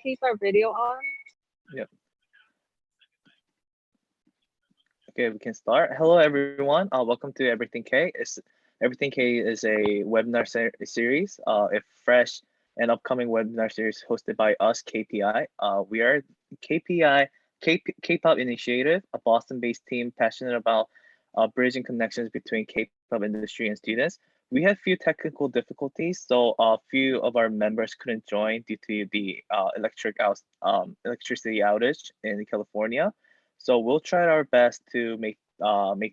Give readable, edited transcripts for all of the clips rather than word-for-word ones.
keep our video on? Yep. Okay, we can start. Hello, everyone. Welcome to Everything K. Everything K is a webinar series, a fresh and upcoming webinar series hosted by us, KPI. We are KPI, K-pop initiative, a Boston-based team passionate about bridging connections between K-pop industry and students. We had few technical difficulties, so a few of our members couldn't join due to the electricity outage in California. So we'll try our best to make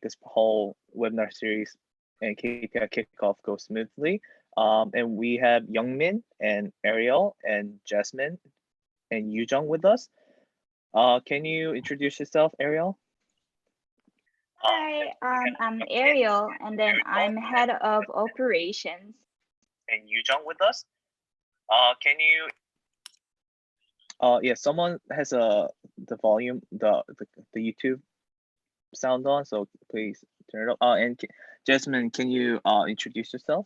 this whole webinar series and KPI kickoff go smoothly. And we have Youngmin and Ariel and Jasmine and Yujong with us. Can you introduce yourself, Ariel? Hi, I'm Ariel, and then I'm head of operations. And Yujong with us. Can you? Yeah, someone has the volume, the YouTube sound on, so please turn it up. And Jasmine, can you introduce yourself?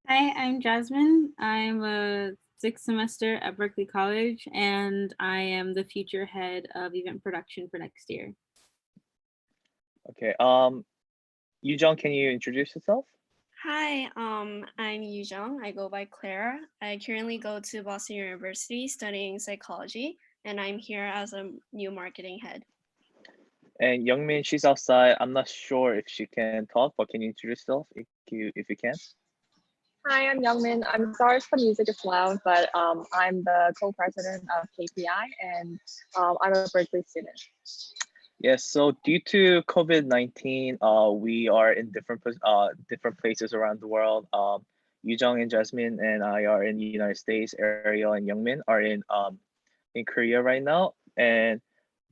Hi, I'm Jasmine. I'm a sixth semester at Berklee College, and I am the future head of event production for next year. Okay. Yujong, can you introduce yourself? Hi, I'm Yujong. I go by Claire. I currently go to Boston University studying psychology, and I'm here as a new marketing head. And Youngmin, she's outside. I'm not sure if she can talk, but can you introduce yourself if you can? Hi, I'm Youngmin. I'm sorry if the music is loud, but I'm the co-president of KPI, and I'm a Berklee student. Yes, so due to COVID-19, we are in different places around the world. Yujong and Jasmine and I are in the United States. Ariel and Youngmin are in Korea right now. And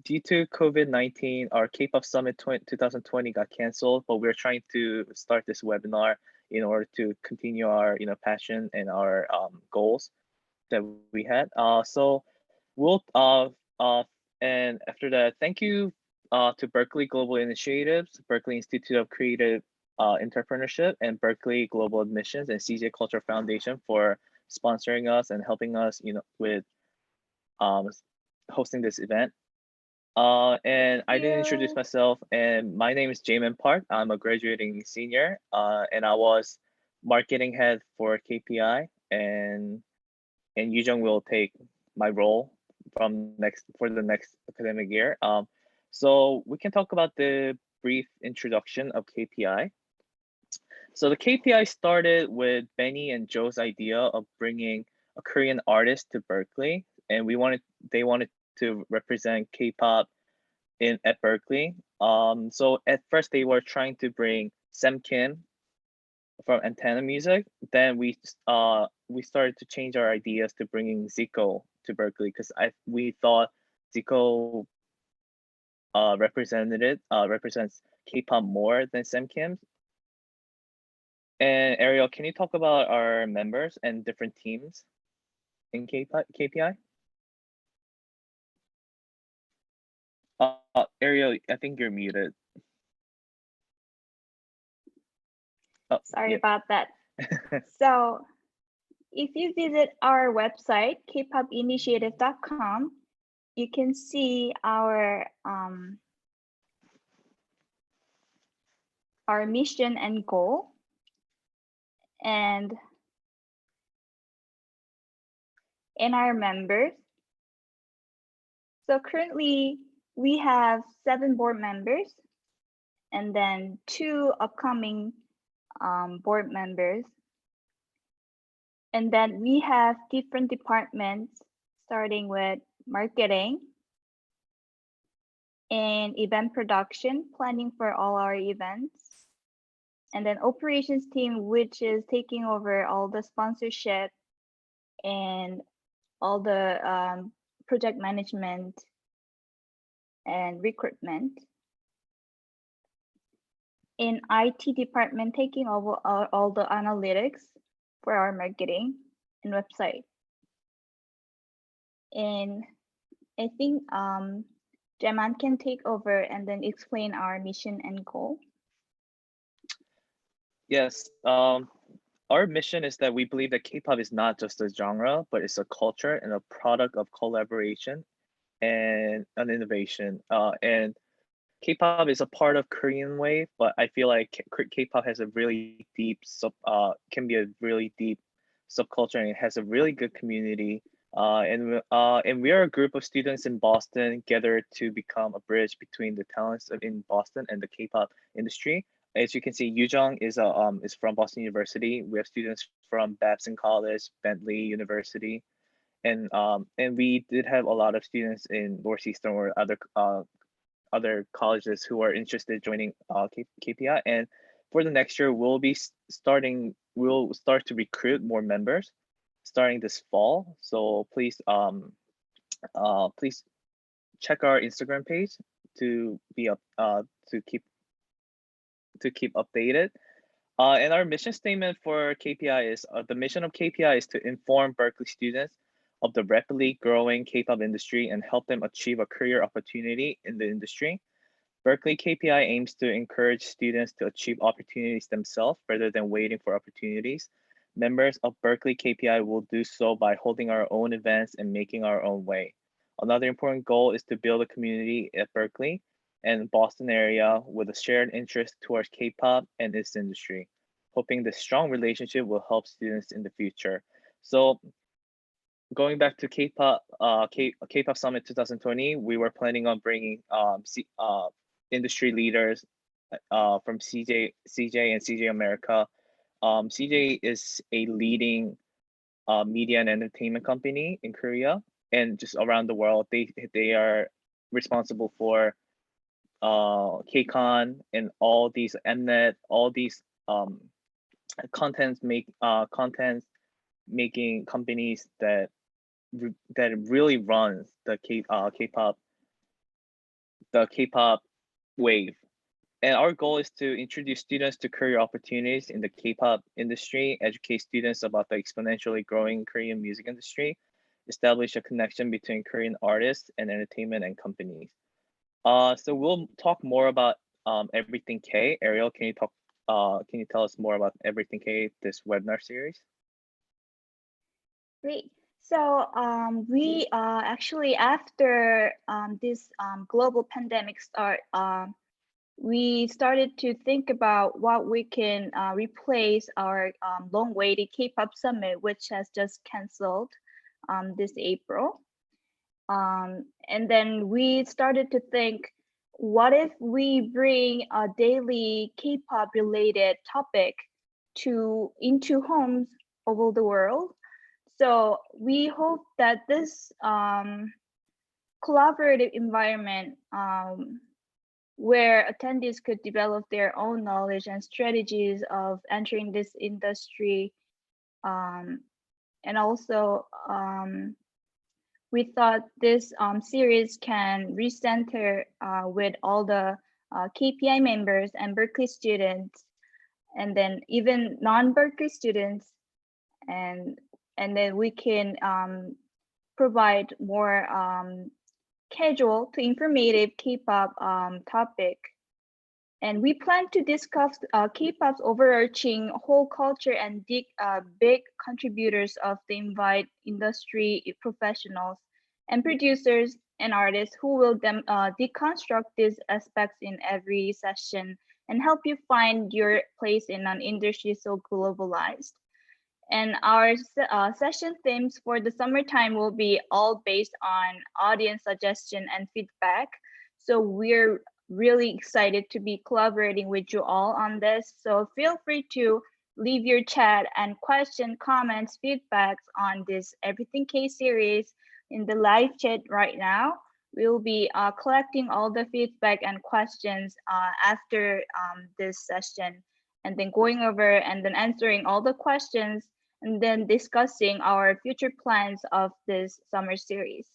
due to COVID-19, our K-pop Summit 2020 got canceled, but we're trying to start this webinar in order to continue our passion and our goals that we had. So we'll and after that, thank you to Berklee Global Initiatives, Berklee Institute of Creative Entrepreneurship, and Berklee Global Admissions and CJ Culture Foundation for sponsoring us and helping us, with hosting this event. And I didn't introduce myself, and my name is Jamin Park. I'm a graduating senior, and I was marketing head for KPI, and Yujong will take my role for the next academic year. So we can talk about the brief introduction of KPI. So the KPI started with Benny and Joe's idea of bringing a Korean artist to Berklee, and they wanted to represent K-pop at Berklee. So at first they were trying to bring Sam Kim from Antenna Music. Then we started to change our ideas to bringing Zico to Berklee because we thought Zico represents K-pop more than Sam Kim. And Ariel, can you talk about our members and different teams in KPI? Ariel, I think you're muted. Oh, sorry about that. So if you visit our website, kpopinitiative.com, you can see our mission and goal. And in our members. So currently we have 7 board members and then 2 upcoming board members. And then we have different departments starting with marketing and event production, planning for all our events. And then operations team, which is taking over all the sponsorship and all the project management and recruitment. In IT department, taking over all the analytics for our marketing and website. And I think Jaman can take over and then explain our mission and goal. Yes. our mission is that we believe that K-pop is not just a genre, but it's a culture and a product of collaboration and an innovation. And K-pop is a part of Korean wave, but I feel like K-pop has a really deep can be a really deep subculture, and it has a really good community. And we are a group of students in Boston gathered to become a bridge between the talents in Boston and the K-pop industry. As you can see, Yujong is from Boston University. We have students from Babson College, Bentley University, and we did have a lot of students in Northeastern or other colleges who are interested in joining KPI. And for the next year, we'll start to recruit more members starting this fall. So please please check our Instagram page to be up to keep updated. And our mission statement for KPI is the mission of KPI is to inform Berklee students of the rapidly growing K-pop industry and help them achieve a career opportunity in the industry. Berklee KPI aims to encourage students to achieve opportunities themselves rather than waiting for opportunities. Members of Berklee KPI will do so by holding our own events and making our own way. Another important goal is to build a community at Berklee and Boston area with a shared interest towards K-pop and its industry, hoping this strong relationship will help students in the future. So going back to K-pop Summit 2020, we were planning on bringing industry leaders from CJ and CJ America. CJ is a leading media and entertainment company in Korea and just around the world. They are responsible for KCON and all these Mnet, all these content making companies that really runs the K-pop wave. And our goal is to introduce students to career opportunities in the K-pop industry, educate students about the exponentially growing Korean music industry, establish a connection between Korean artists and entertainment and companies. So we'll talk more about Everything K. Ariel, can you tell us more about Everything K, this webinar series? Great. So we actually, after this global pandemic start, we started to think about what we can replace our long-awaited K-pop summit, which has just canceled this April. And then we started to think, what if we bring a daily K-pop related topic into homes over the world? So we hope that this collaborative environment where attendees could develop their own knowledge and strategies of entering this industry. And also, we thought this series can recenter with all the KPI members and Berklee students, and then even non-Berklee students, and then we can provide more casual to informative K-pop topic. And we plan to discuss K-pop's overarching whole culture and big contributors of the invite industry professionals and producers and artists who will deconstruct these aspects in every session and help you find your place in an industry so globalized. And our session themes for the summertime will be all based on audience suggestion and feedback. So we're really excited to be collaborating with you all on this. So feel free to leave your chat and question, comments, feedbacks on this Everything K series in the live chat right now. We'll be collecting all the feedback and questions after this session, and then going over and then answering all the questions, and then discussing our future plans of this summer series.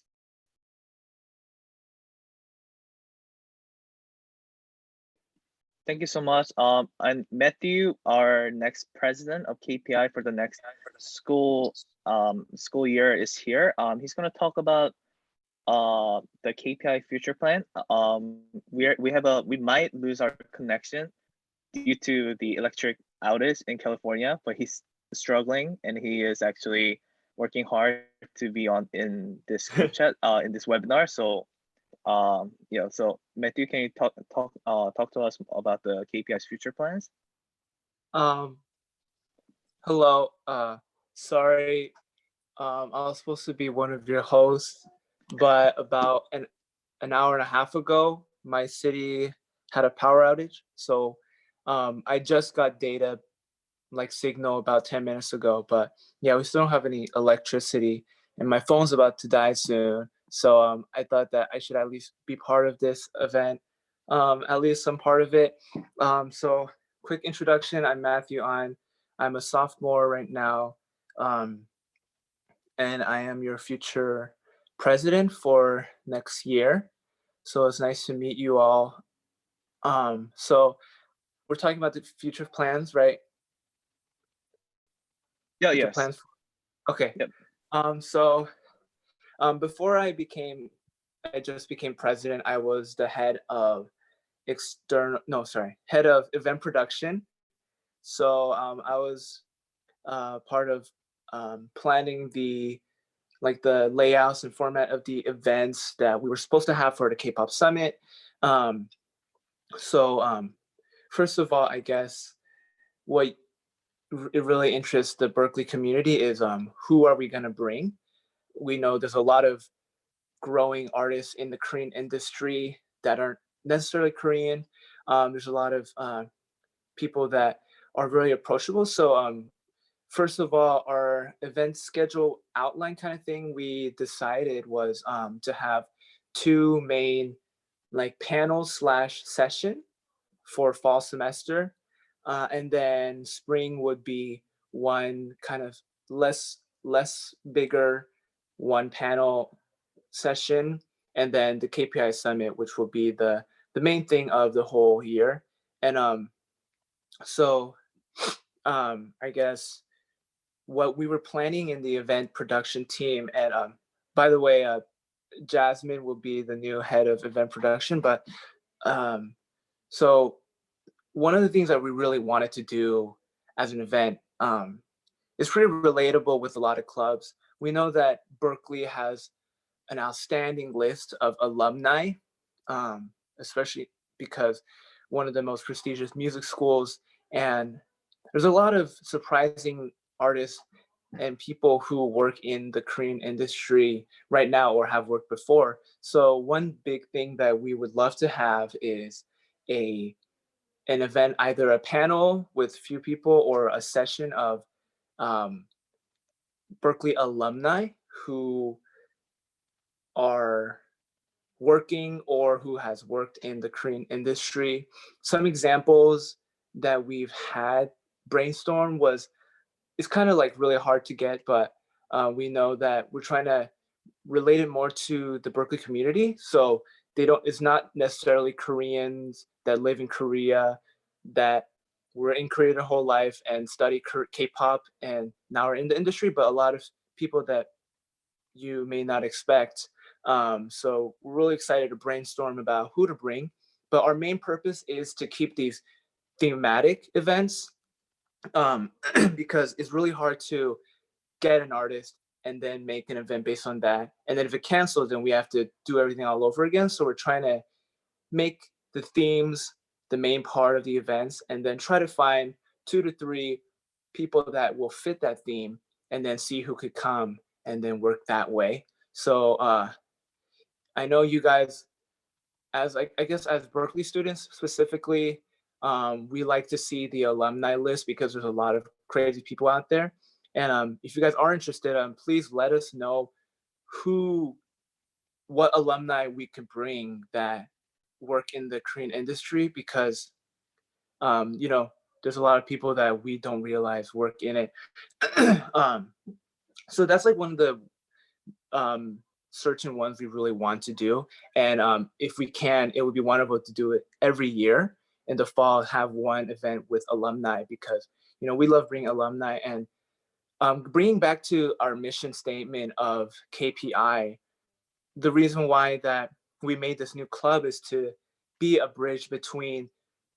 Thank you so much. And Matthew, our next president of KPI for the next school year is here. He's going to talk about the KPI future plan. We might lose our connection due to the electric outage in California, but he's struggling, and he is actually working hard to be on in this group chat, in this webinar. So yeah, so Matthew, can you talk to us about the KPI's future plans? Hello. Sorry, I was supposed to be one of your hosts, but about an hour and a half ago, my city had a power outage. So I just got data like signal about 10 minutes ago, but yeah, we still don't have any electricity and my phone's about to die soon. So I thought that I should at least be part of this event, at least some part of it. So quick introduction, I'm Matthew. I'm a sophomore right now, and I am your future president for next year. So it's nice to meet you all. So we're talking about the future plans, right? Yeah, Future yes. plans. Okay. Yep. So before I just became president, I was the head of head of event production. So I was part of planning the layouts and format of the events that we were supposed to have for the K-pop summit. So first of all, I guess what it really interests the Berklee community is who are we going to bring? We know there's a lot of growing artists in the Korean industry that aren't necessarily Korean. There's a lot of people that are very approachable. So first of all, our event schedule outline kind of thing we decided was to have two main like panel/session for fall semester. And then spring would be one kind of less bigger one panel session, and then the KPI summit, which will be the main thing of the whole year. And so I guess what we were planning in the event production team, and by the way, Jasmine will be the new head of event production. But so one of the things that we really wanted to do as an event is pretty relatable with a lot of clubs. We know that Berklee has an outstanding list of alumni, especially because one of the most prestigious music schools, and there's a lot of surprising artists and people who work in the Korean industry right now or have worked before. So one big thing that we would love to have is an event, either a panel with few people or a session of Berklee alumni who are working or who has worked in the Korean industry. Some examples that we've had brainstorm it's kind of like really hard to get, but we know that we're trying to relate it more to the Berklee community. So it's not necessarily Koreans that live in Korea that were in Korea their whole life and study K-pop and now are in the industry, but a lot of people that you may not expect. So we're really excited to brainstorm about who to bring, but our main purpose is to keep these thematic events because it's really hard to get an artist and then make an event based on that. And then if it cancels, then we have to do everything all over again. So we're trying to make the themes the main part of the events and then try to find 2 to 3 people that will fit that theme and then see who could come and then work that way. So I know you guys, as I guess as Berklee students specifically, we like to see the alumni list because there's a lot of crazy people out there. And if you guys are interested, please let us know what alumni we could bring that work in the Korean industry, because there's a lot of people that we don't realize work in it. So that's like one of the certain ones we really want to do. And if we can, it would be wonderful to do it every year in the fall, have one event with alumni, because we love bringing alumni. And bringing back to our mission statement of KPI, the reason why that we made this new club is to be a bridge between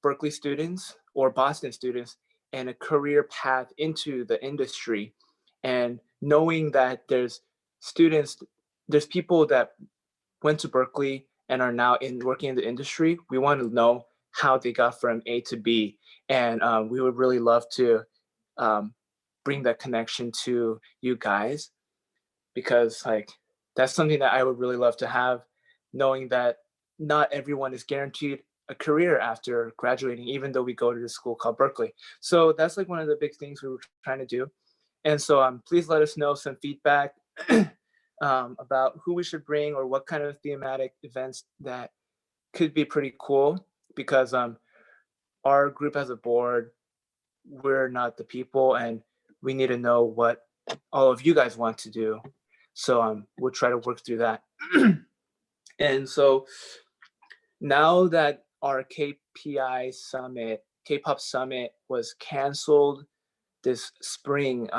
Berklee students or Boston students and a career path into the industry. And knowing that there's people that went to Berklee and are now working in the industry, we want to know how they got from A to B. And we would really love to bring that connection to you guys, because like that's something that I would really love to have, knowing that not everyone is guaranteed a career after graduating, even though we go to the school called Berklee. So that's like one of the big things we were trying to do. And so please let us know some feedback about who we should bring or what kind of thematic events that could be pretty cool, because our group as a board, we're not the people, and we need to know what all of you guys want to do. So we'll try to work through that. And so now that our KPI summit, K-pop summit was canceled this spring,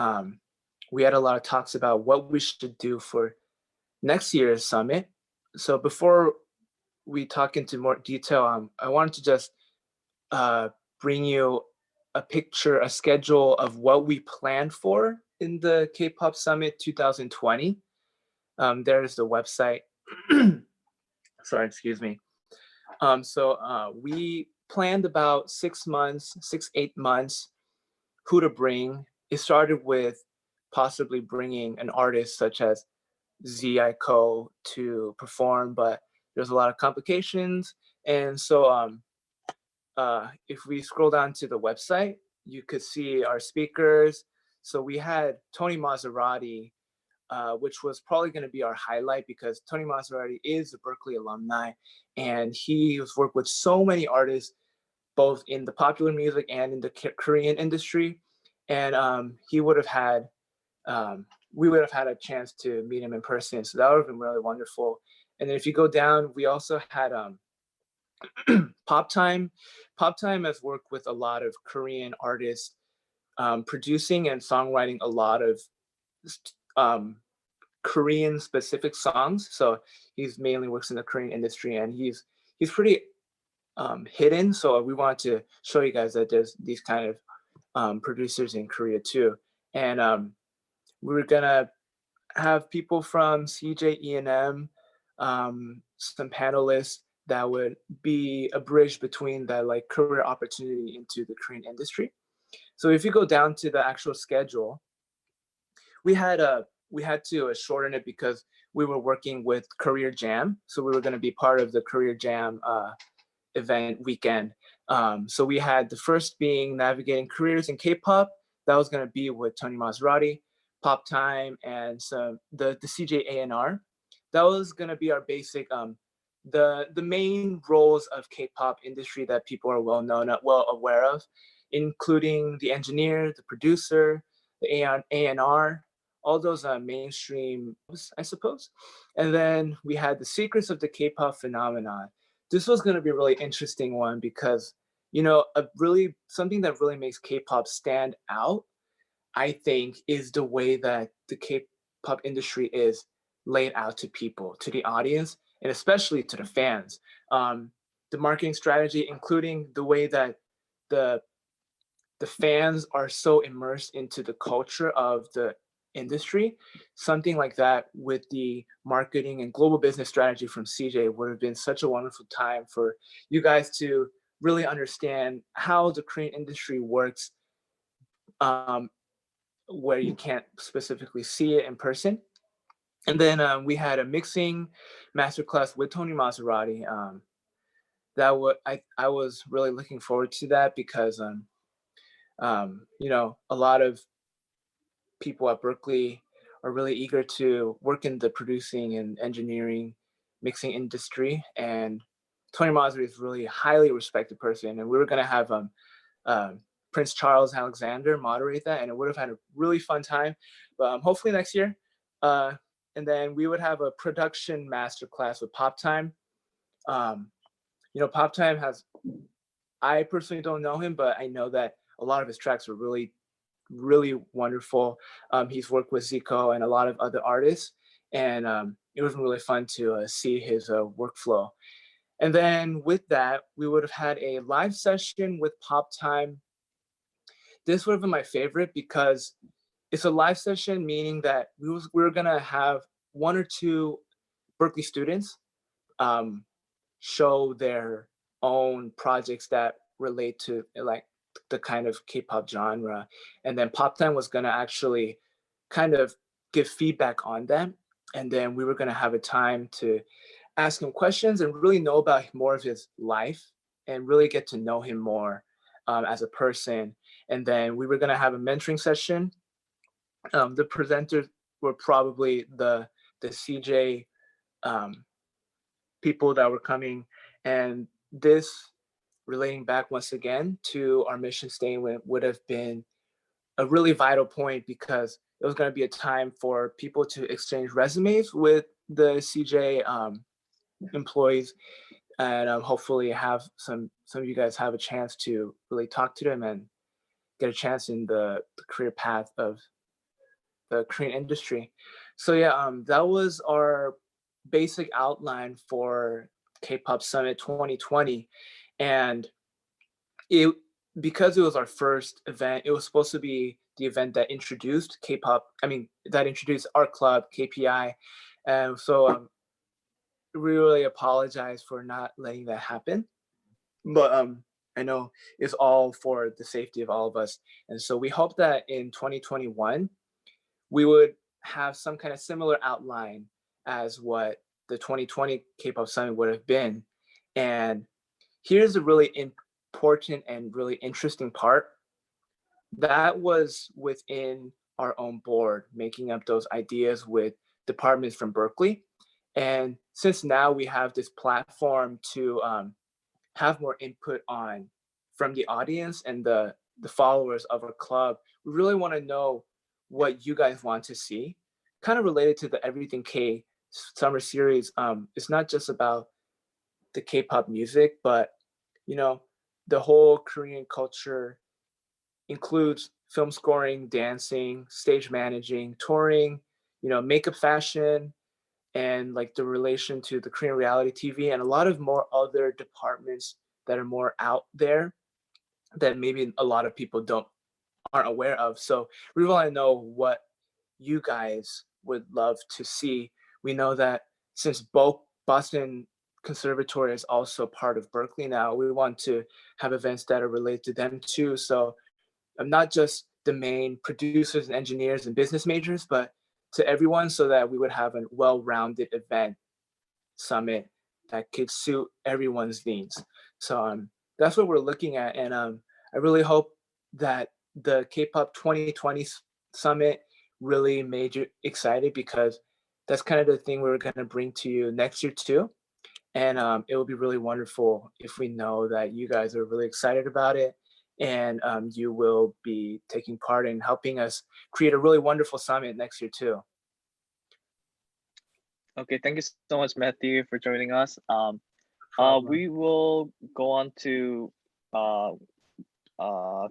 we had a lot of talks about what we should do for next year's summit. So before we talk into more detail, I wanted to just bring you a picture, a schedule of what we planned for in the K-pop Summit 2020. There's the website. Sorry, excuse me. So we planned about 8 months, who to bring. It started with possibly bringing an artist such as Zico to perform, but there's a lot of complications. And so if we scroll down to the website, you could see our speakers. So we had Tony Maserati, which was probably going to be our highlight, because Tony Maserati is a Berklee alumni, and he has worked with so many artists, both in the popular music and in the Korean industry. And we would have had a chance to meet him in person. So that would have been really wonderful. And then if you go down, we also had Pop Time. Pop Time has worked with a lot of Korean artists, producing and songwriting a lot of Korean specific songs. So he's mainly works in the Korean industry, and he's pretty hidden. So we wanted to show you guys that there's these kind of producers in Korea too. And we were gonna have people from CJ E&M, some panelists that would be a bridge between that like career opportunity into the Korean industry. So if you go down to the actual schedule, we had to shorten it because we were working with Career Jam. So we were going to be part of the Career Jam event weekend. So we had the first being Navigating Careers in K-pop. That was going to be with Tony Maserati, Pop Time, and the CJ A&R. That was going to be our basic the main roles of K-pop industry that people are well aware of, including the engineer, the producer, the A&R, all those mainstream, I suppose. And then we had the secrets of the K-pop phenomenon. This was going to be a really interesting one because, something that really makes K-pop stand out, I think, is the way that the K-pop industry is laid out to people, to the audience, and especially to the fans. The marketing strategy, including the way that the fans are so immersed into the culture of the industry, something like that with the marketing and global business strategy from CJ would have been such a wonderful time for you guys to really understand how the Korean industry works, where you can't specifically see it in person. And then we had a mixing masterclass with Tony Maserati. I was really looking forward to that because a lot of people at Berklee are really eager to work in the producing and engineering mixing industry, and Tony Maserati is really a highly respected person, and we were going to have Prince Charles Alexander moderate that, and it would have had a really fun time, but hopefully next year. And then we would have a production masterclass with Pop Time. Pop Time I personally don't know him, but I know that a lot of his tracks are really, really wonderful. He's worked with Zico and a lot of other artists, and it was really fun to see his workflow. And then with that, we would have had a live session with Pop Time this would have been my favorite because it's a live session, meaning that we were gonna have one or two Berklee students show their own projects that relate to like the kind of K-pop genre, and then Pop Time was gonna actually kind of give feedback on them, and then we were gonna have a time to ask him questions and really know about more of his life and really get to know him more as a person. And then we were gonna have a mentoring session. The presenters were probably the CJ people that were coming, and this, relating back once again to our mission statement, would have been a really vital point because it was going to be a time for people to exchange resumes with the CJ employees, and hopefully have some of you guys have a chance to really talk to them and get a chance in the career path of the Korean industry. So yeah, that was our basic outline for K-pop Summit 2020, and it, because it was our first event, it was supposed to be the event that introduced K-pop. I mean, that introduced our club KPI, and so we really apologize for not letting that happen. But I know it's all for the safety of all of us, and so we hope that in 2021 we would have some kind of similar outline as what the 2020 K-pop Summit would have been. And here's a really important and really interesting part. That was within our own board, making up those ideas with departments from Berklee. And since now we have this platform to have more input on from the audience and the followers of our club, we really want to know what you guys want to see. Kind of related to the Everything K summer series. It's not just about the K-pop music, but you know, the whole Korean culture includes film scoring, dancing, stage managing, touring, you know, makeup, fashion, and like the relation to the Korean reality TV, and a lot of more other departments that are more out there that maybe a lot of people aren't aware of. So we want to know what you guys would love to see. We know that since both Boston Conservatory is also part of Berklee now, we want to have events that are related to them too. So not just the main producers and engineers and business majors, but to everyone, so that we would have a well-rounded event summit that could suit everyone's needs. So that's what we're looking at, and I really hope that the K-pop 2020 summit really made you excited, because that's kind of the thing we're going to bring to you next year too. And it will be really wonderful if we know that you guys are really excited about it, and you will be taking part in helping us create a really wonderful summit next year too. Okay, thank you so much, Matthew, for joining us. We will go on to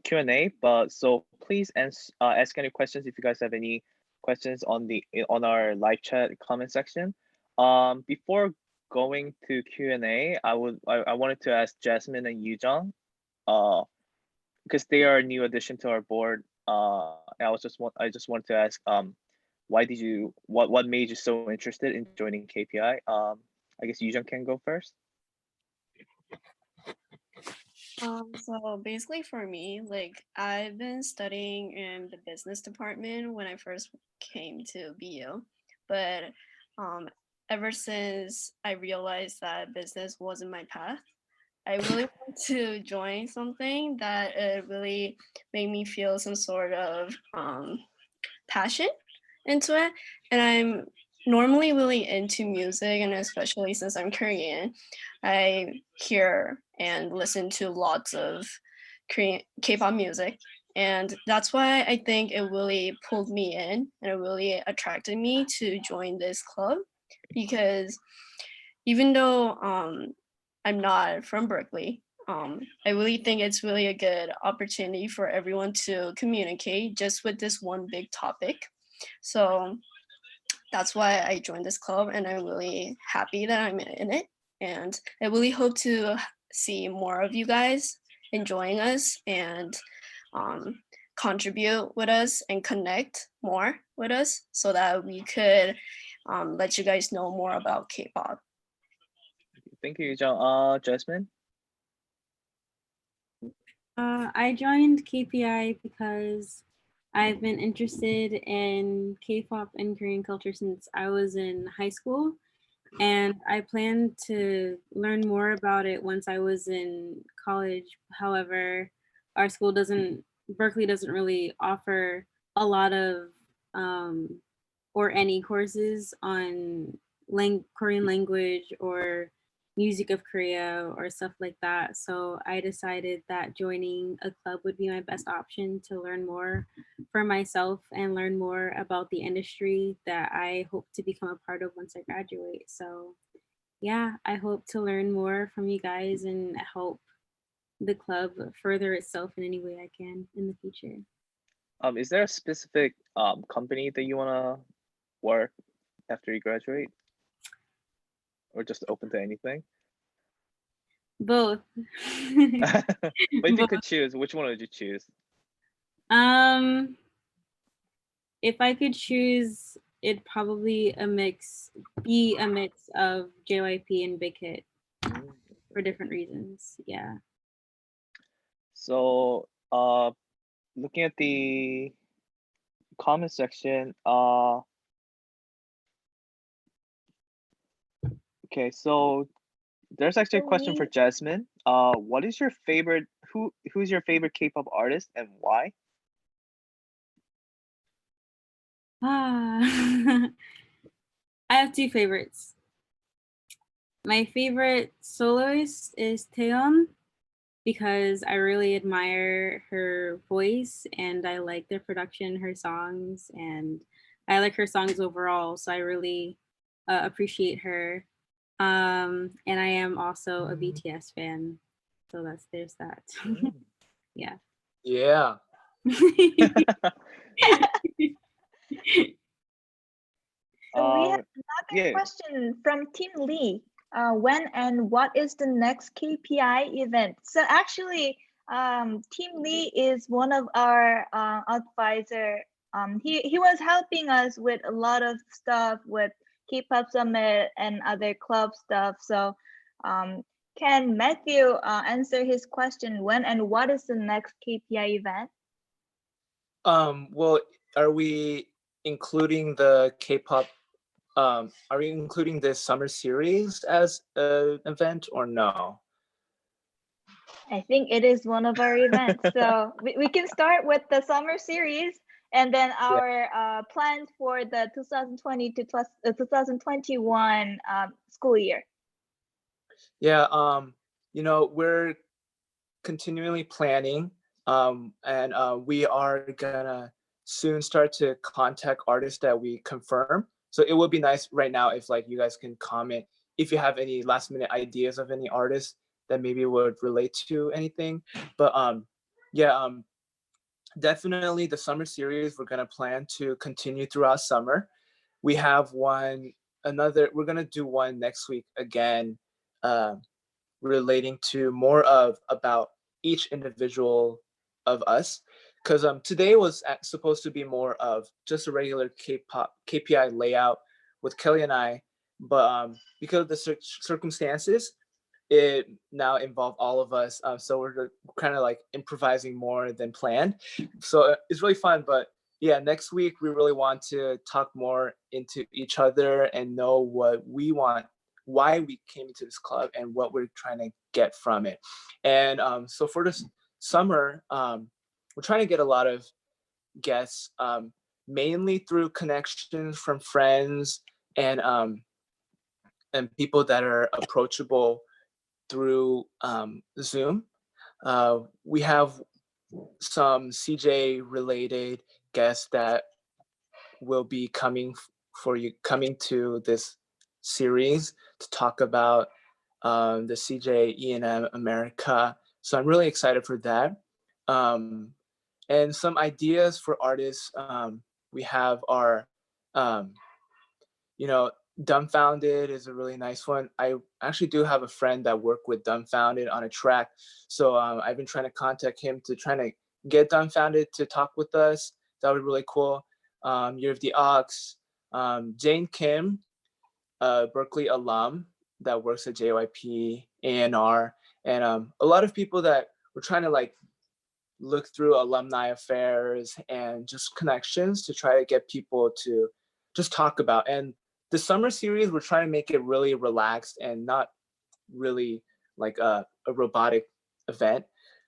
Q&A, but so please ask any questions if you guys have any questions on our live chat comment section. Before going to Q&A, I wanted to ask Jasmine and Yujong, because they are a new addition to our board. I just wanted to ask, what made you so interested in joining KPI? I guess Yujong can go first. So basically for me, like I've been studying in the business department when I first came to BU, but ever since I realized that business wasn't my path, I really want to join something that really made me feel some sort of passion into it. And I'm normally really into music, and especially since I'm Korean, I hear and listen to lots of Korean K-pop music. And that's why I think it really pulled me in and it really attracted me to join this club, because even though I'm not from Berklee, I really think it's really a good opportunity for everyone to communicate just with this one big topic. So that's why I joined this club, and I'm really happy that I'm in it. And I really hope to see more of you guys enjoying us and contribute with us and connect more with us so that we could let you guys know more about K-pop. Thank you, John. Jasmine? I joined KPI because I've been interested in K-pop and Korean culture since I was in high school, and I planned to learn more about it once I was in college. However, our school Berklee doesn't really offer a lot of or any courses on Korean language or music of Korea or stuff like that. So I decided that joining a club would be my best option to learn more for myself and learn more about the industry that I hope to become a part of once I graduate. So yeah, I hope to learn more from you guys and help the club further itself in any way I can in the future. Is there a specific company that you wanna work after you graduate? Or just open to anything? Both. But if you Both. could choose, which one would you choose? If I could choose, it'd probably be a mix of JYP and Big Hit for different reasons. Yeah. So looking at the comment section, okay, so there's actually a question for Jasmine. What is your favorite, who's your favorite K-pop artist and why? I have two favorites. My favorite soloist is Taeyeon because I really admire her voice and I like the production, her songs, and I like her songs overall. So I really appreciate her. And I am also a BTS fan. So there's that. Yeah. Yeah. So we have another yeah. question from Team Lee. When and what is the next KPI event? So actually, Team Lee is one of our advisor. He was helping us with a lot of stuff with K-pop Summit and other club stuff. So can Matthew answer his question, when and what is the next KPI event? Well, are we including the K-pop, are we including this summer series as an event or no? I think it is one of our events. So we can start with the summer series and then our plans for the 2020 to 2021 school year. Yeah, you know, we're continually planning, and we are gonna soon start to contact artists that we confirm. So it would be nice right now if like you guys can comment if you have any last minute ideas of any artists that maybe would relate to anything. But yeah, definitely the summer series we're gonna plan to continue throughout summer. We have we're gonna do one next week again, relating to more of about each individual of us, because today was supposed to be more of just a regular K-pop KPI layout with Kelly and I, but because of the circumstances, it now involved all of us. So we're kind of like improvising more than planned. So it's really fun. But yeah, next week we really want to talk more into each other and know what we want, why we came into this club, and what we're trying to get from it. And so for this summer, we're trying to get a lot of guests, mainly through connections from friends and people that are approachable through Zoom. We have some CJ related guests that will be coming to this series to talk about the CJ E&M America. So I'm really excited for that. And some ideas for artists, we have our, you know, Dumbfounded is a really nice one. I actually do have a friend that worked with Dumbfounded on a track. So I've been trying to contact him to try to get dumbfounded to talk with us, that would be really cool. Year of the Ox, Jane Kim, a Berklee alum that works at JYP, A&R, and a lot of people that were trying to like look through alumni affairs and just connections to try to get people to just talk about. And the summer series, we're trying to make it really relaxed and not really like a robotic event,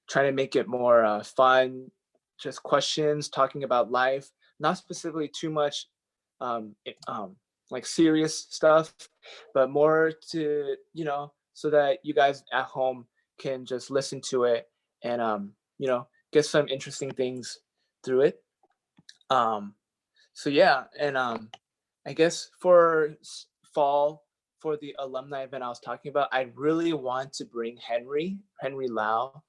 trying to make it more fun, just questions, talking about life, not specifically too much like serious stuff, but more to, you know, so that you guys at home can just listen to it and, you know, get some interesting things through it. So yeah, and I guess for fall, for the alumni event I was talking about, I really want to bring Henry Lau,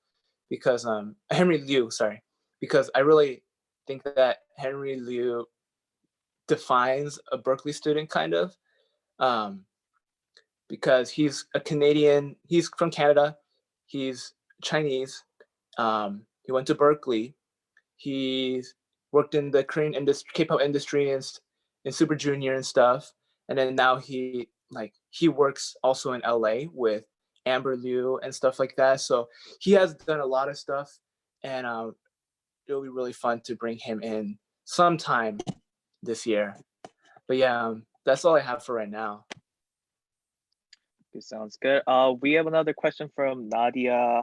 because Henry Liu, sorry, because I really think that Henry Liu defines a Berklee student kind of, because he's a Canadian, he's from Canada, he's Chinese, he went to Berklee, he's worked in the Korean industry, K-pop industry, and in Super Junior and stuff, and then now he works also in LA with Amber Liu and stuff like that. So he has done a lot of stuff, and it'll be really fun to bring him in sometime this year. But yeah, that's all I have for right now. Okay, sounds good. We have another question from Nadia.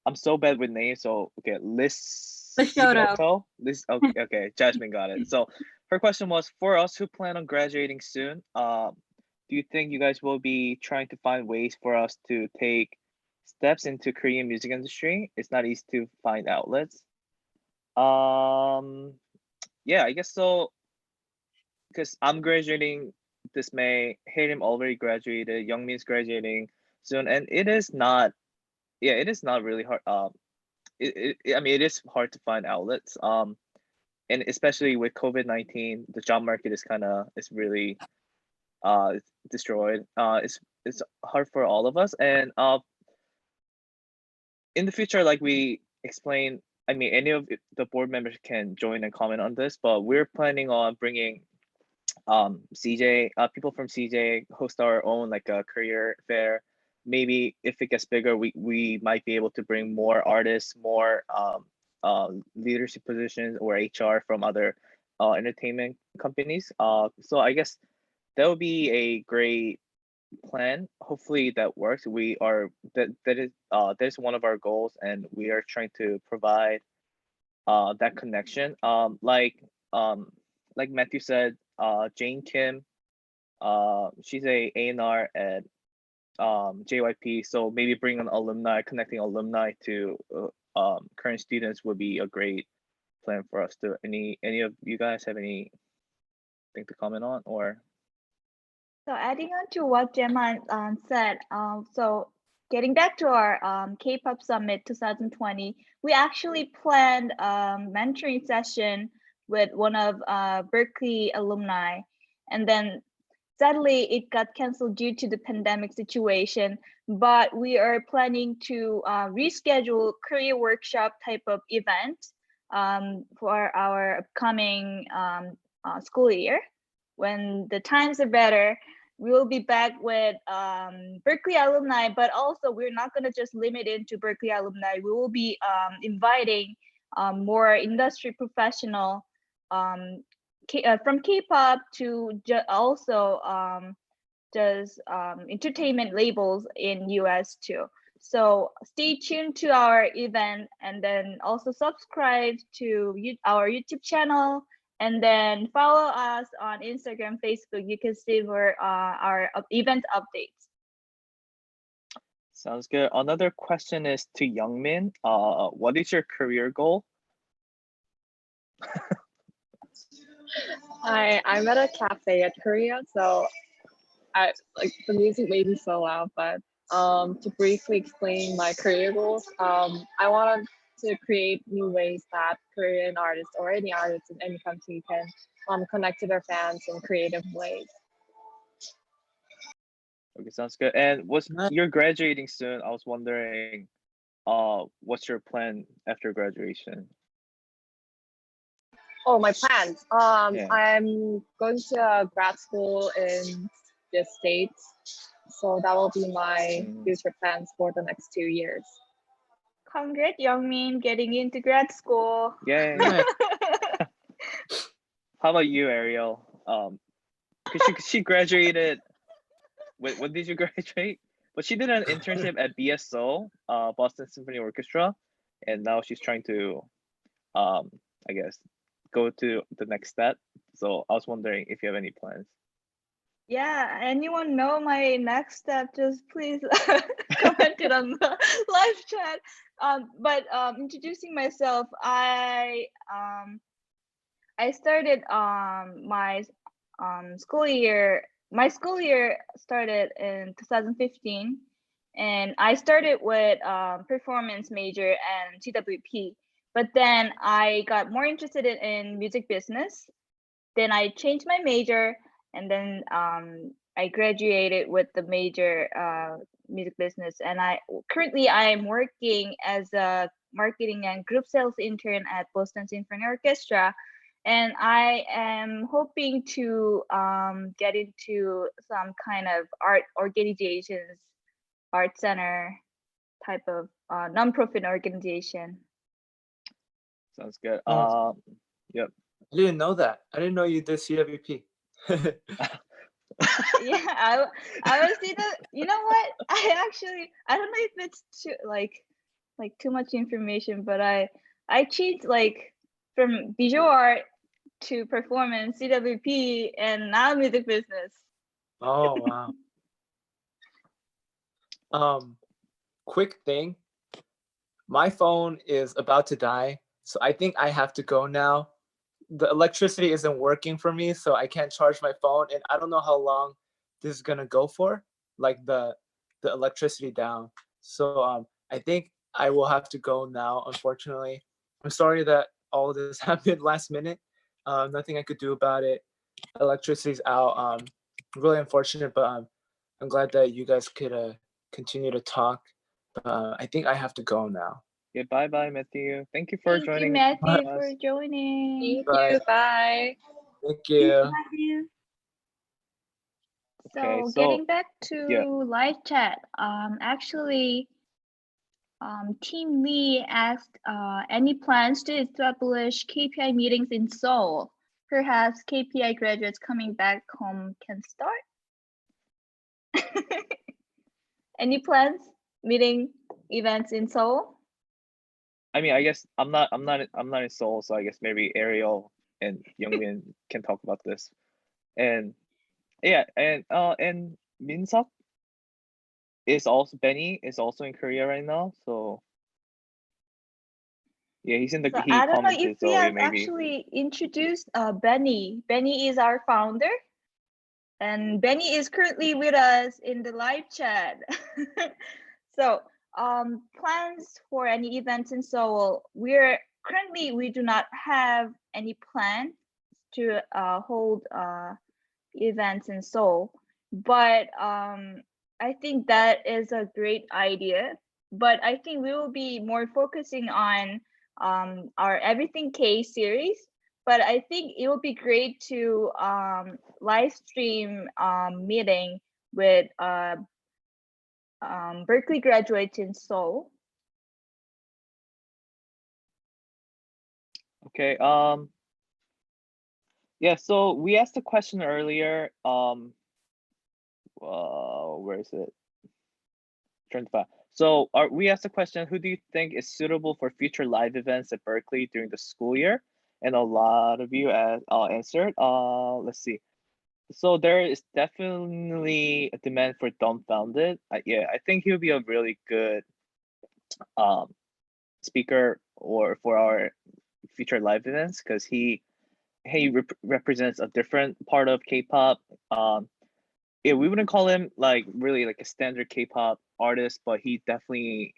I'm so bad with names, so okay, Lishoto. Okay, Jasmine got it. So her question was, for us who plan on graduating soon, do you think you guys will be trying to find ways for us to take steps into Korean music industry? It's not easy to find outlets. Yeah, I guess so, because I'm graduating this May, Harim already graduated, Youngmin's graduating soon, and it is not really hard. I mean, it is hard to find outlets. And especially with COVID-19, the job market is really destroyed. It's hard for all of us, and in the future, like we explained, I mean, any of the board members can join and comment on this, but we're planning on bringing CJ, people from CJ, host our own like a career fair. Maybe if it gets bigger, we might be able to bring more artists, more leadership positions or HR from other entertainment companies. So I guess that would be a great plan. Hopefully that works. We are that's one of our goals, and we are trying to provide that connection. Like Matthew said, Jane Kim, she's a A&R at JYP, so maybe bring an alumni, connecting alumni to current students would be a great plan for us. To any of you guys have anything to comment on? Or So adding on to what Gemma said, so getting back to our K-pop Summit 2020, we actually planned a mentoring session with one of Berklee alumni, and then sadly it got canceled due to the pandemic situation. But we are planning to reschedule career workshop type of event for our upcoming school year. When the times are better, we will be back with Berklee alumni, but also we're not going to just limit it to Berklee alumni. We will be inviting more industry professional from K-pop to also does entertainment labels in US too. So stay tuned to our event, and then also subscribe to our YouTube channel, and then follow us on Instagram, Facebook. You can see more our event updates. sounds good. Another question is to Youngmin. What is your career goal? I'm at a cafe at Korea, so I like the music may be so loud, but to briefly explain my career goals, I wanted to create new ways that Korean artists or any artists in any country can connect to their fans in creative ways. Okay, sounds good. And you're graduating soon. I was wondering, what's your plan after graduation? Oh, my plans. Yeah. I'm going to grad school in the States, so that will be my Mm. future plans for the next 2 years. Congrats, Youngmin, getting into grad school. Yay. Yeah. How about you, Ariel? Cause she graduated. When did you graduate? But she did an internship at BSO, Boston Symphony Orchestra, and now she's trying to, I guess, go to the next step. So I was wondering if you have any plans. Yeah, anyone know my next step? Just please comment it on the live chat. But introducing myself, I started my school year. My school year started in 2015, and I started with performance major and CWP. But then I got more interested in music business. Then I changed my major, and then I graduated with the major music business. And currently I'm working as a marketing and group sales intern at Boston Symphony Orchestra, and I am hoping to get into some kind of art organizations, art center type of nonprofit organization. Sounds good. Yep. I didn't know that. I didn't know you did CWP. Yeah, I was see the. You know what? I don't know if it's too too much information, but I changed like from visual art to performance, CWP, and now music business. Oh wow. Quick thing. My phone is about to die, so I think I have to go now. The electricity isn't working for me, so I can't charge my phone, and I don't know how long this is gonna go for, like the electricity down. So I think I will have to go now, unfortunately. I'm sorry that all of this happened last minute. Nothing I could do about it. Electricity's out. Really unfortunate, but I'm glad that you guys could continue to talk. I think I have to go now. Yeah. Bye, bye, Matthew. Thank you for Thank you, joining Matthew, us. for joining. Thank Bye. you. Bye. Thank you. Matthew. Okay, So so getting back to yeah. live chat, actually, Team Lee asked any plans to establish KPI meetings in Seoul. Perhaps KPI graduates coming back home can start. Any plans? Meeting events in Seoul? I mean, I guess I'm not in Seoul, so I guess maybe Ariel and Youngmin can talk about this. And yeah, and Minseok is also Benny is also in Korea right now, so yeah, he's in the So he I don't know if commented, we so have maybe actually introduced Benny. Benny is our founder, and Benny is currently with us in the live chat. So plans for any events in Seoul, we do not have any plan to hold events in Seoul, but I think that is a great idea. But I think we will be more focusing on our Everything K series. But I think it would be great to live stream meeting with Berklee graduates in Seoul. okay. Yeah, so we asked a question earlier. Where is it? Trying to find. So we asked a question, who do you think is suitable for future live events at Berklee during the school year? And a lot of you answered. Let's see. So there is definitely a demand for Dumbfounded. Yeah, I think he'll be a really good speaker or for our future live events because he represents a different part of K-pop. Yeah, we wouldn't call him like really like a standard K-pop artist, but he definitely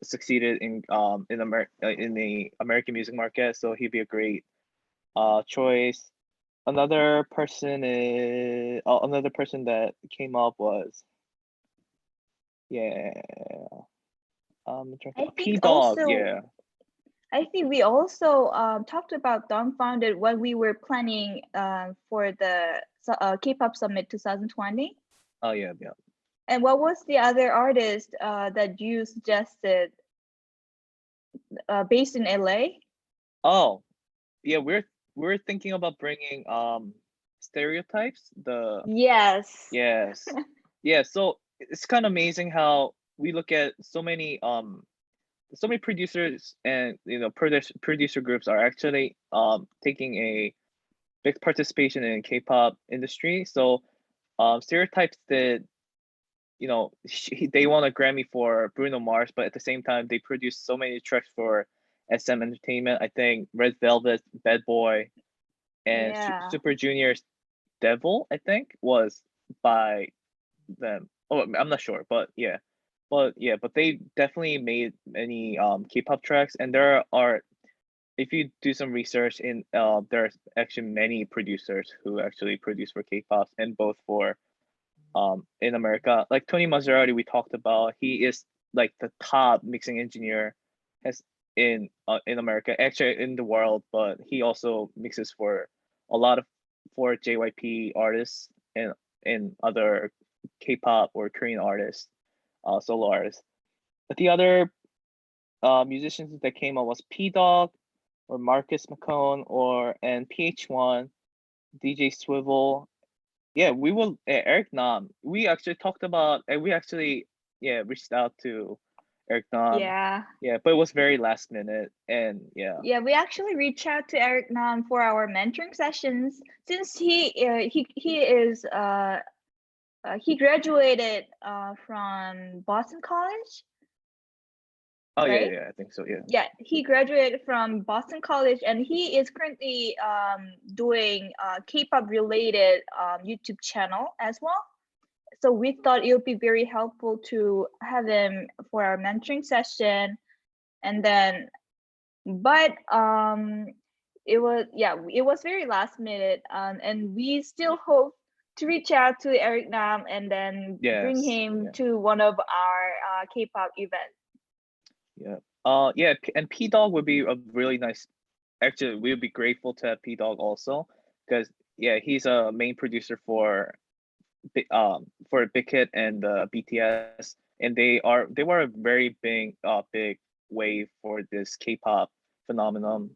succeeded in the American music market, so he'd be a great choice. Another person that came up was I P think Dog. also Yeah, I think we also talked about Dumbfounded when we were planning for the K-pop Summit 2020. Oh yeah, yeah. And what was the other artist that you suggested based in LA? Oh, yeah. We're thinking about bringing stereotypes. Yes. Yes. Yeah. So it's kind of amazing how we look at so many producers and producer groups are actually taking a big participation in K-pop industry. So stereotypes that they won a Grammy for Bruno Mars, but at the same time they produced so many tracks for SM Entertainment. I think Red Velvet, Bad Boy, and Yeah. Super Junior's Devil, I think, was by them. Oh, I'm not sure, but yeah. But they definitely made many K-pop tracks, and there are, if you do some research in there's actually many producers who actually produce for K-pop and both for in America. Like Tony Maserati we talked about, he is like the top mixing engineer has in America, actually in the world, but he also mixes for a lot of for JYP artists and other K-pop or Korean artists, solo artists. But the other musicians that came up was P Dog or Marcus McCone and PH1, DJ Swivel. Yeah, we will Eric Nam. We actually talked about we actually reached out to Eric Nam. Yeah. Yeah, but it was very last minute and yeah. Yeah, we actually reached out to Eric Nam for our mentoring sessions since he graduated from Boston College. Oh right? yeah, I think so. Yeah. Yeah, he graduated from Boston College and he is currently doing K-pop related YouTube channel as well. So we thought it would be very helpful to have him for our mentoring session. And then, but it was very last minute, and we still hope to reach out to Eric Nam and then bring Yes. him Yeah. to one of our K-pop events. Yeah. And P Dog would be a really nice. Actually, we would be grateful to have P Dog also, because he's a main producer for Big Hit and BTS, and they were a very big wave for this K-pop phenomenon.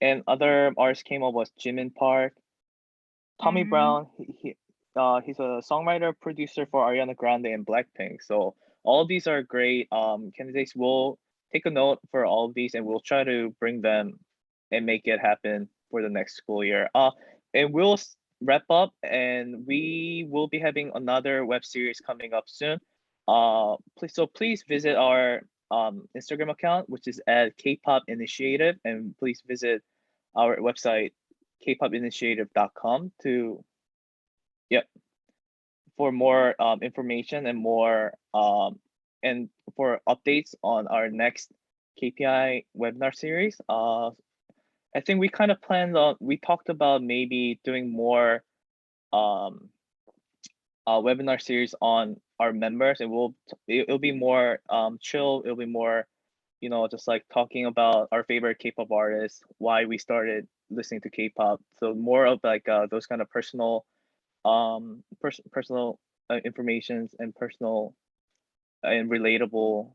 And other artists came up was Jimin Park, Tommy Mhm. Brown. He's a songwriter producer for Ariana Grande and Blackpink. So all of these are great candidates. We'll take a note for all of these and we'll try to bring them and make it happen for the next school year. And we'll wrap up and we will be having another web series coming up soon. Please visit our Instagram account, which is at K-pop Initiative, and please visit our website kpopinitiative.com for more information and more and for updates on our next KPI webinar series. I think we kind of we talked about maybe doing more webinar series on our members, and it'll be more chill. It'll be more just like talking about our favorite K-pop artists, why we started listening to K-pop. So more of like those kind of personal personal informations and personal and relatable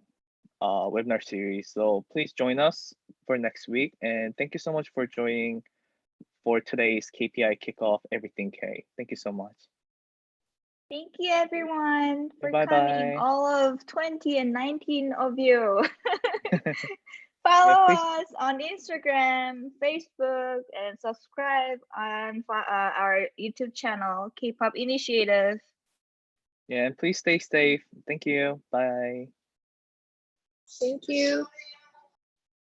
webinar series. So please join us for next week, and thank you so much for joining for today's KPI Kickoff Everything K. Thank you so much. Thank you everyone for Bye coming, bye. all of 20 and 19 of you. Follow us on Instagram, Facebook, and subscribe on our YouTube channel, K-pop Initiative. Yeah, and please stay safe. Thank you. Bye. Thank you.